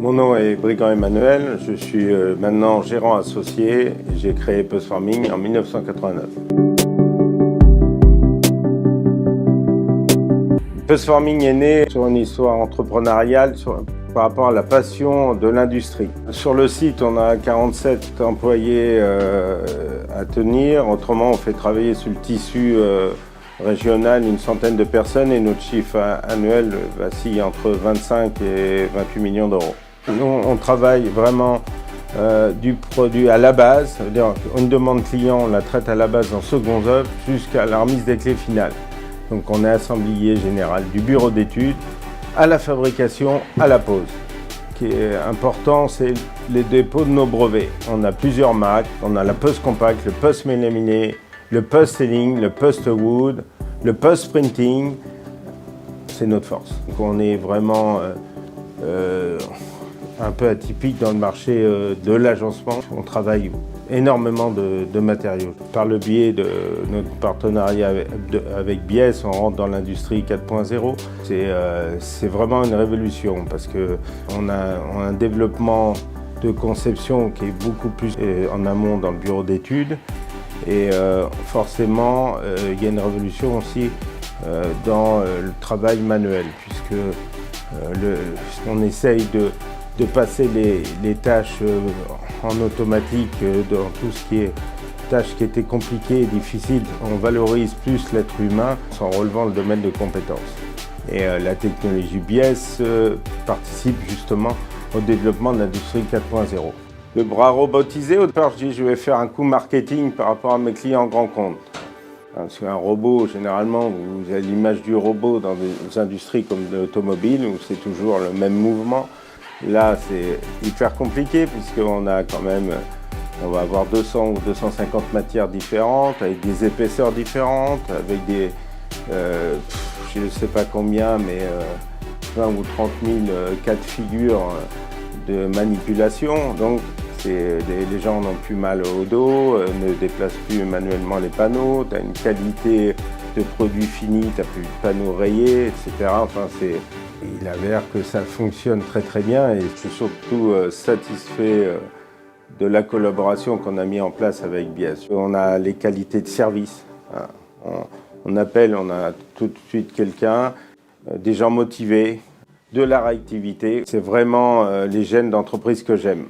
Mon nom est Brigand Emmanuel, je suis maintenant gérant associé et j'ai créé Puss Farming en 1989. Puss Farming est né sur une histoire entrepreneuriale par rapport à la passion de l'industrie. Sur le site, on a 47 employés à tenir, autrement on fait travailler sur le tissu régional une centaine de personnes et notre chiffre annuel vacille entre 25 et 28 millions d'euros. Nous, on travaille vraiment du produit à la base, ça veut dire une demande client, on la traite à la base en second œuvre jusqu'à la remise des clés finales. Donc on est assemblier général du bureau d'études à la fabrication, à la pose. Ce qui est important, c'est les dépôts de nos brevets. On a plusieurs marques, on a la Puss Compact, le Puss Mélaminé, le Puss Selling, le Puss Wood, le Puss Printing. C'est notre force. Donc on est vraiment un peu atypique dans le marché de l'agencement. On travaille énormément de matériaux. Par le biais de notre partenariat avec Biesse, on rentre dans l'industrie 4.0. C'est vraiment une révolution parce qu'on a un développement de conception qui est beaucoup plus en amont dans le bureau d'études. Et forcément, il y a une révolution aussi dans le travail manuel puisque on essaye de passer les tâches en automatique dans tout ce qui est tâches qui étaient compliquées et difficiles. On valorise plus l'être humain en relevant le domaine de compétences. Et la technologie Biesse participe justement au développement de l'industrie 4.0. Le bras robotisé, au départ je dis je vais faire un coup marketing par rapport à mes clients grands comptes. Parce qu'un robot, généralement, vous avez l'image du robot dans des industries comme l'automobile où c'est toujours le même mouvement. Là, c'est hyper compliqué puisqu'on a quand même, on va avoir 200 ou 250 matières différentes, avec des épaisseurs différentes, avec des, je ne sais pas combien, mais 20 ou 30 000 cas de figure de manipulation. Donc, les gens n'ont plus mal au dos, ne déplacent plus manuellement les panneaux, tu as une qualité de produit fini, tu n'as plus de panneaux rayés, etc. Enfin, il avère que ça fonctionne très très bien et je suis surtout satisfait de la collaboration qu'on a mis en place avec Biesse. On a les qualités de service. On appelle, on a tout de suite quelqu'un, des gens motivés, de la réactivité. C'est vraiment les gènes d'entreprise que j'aime.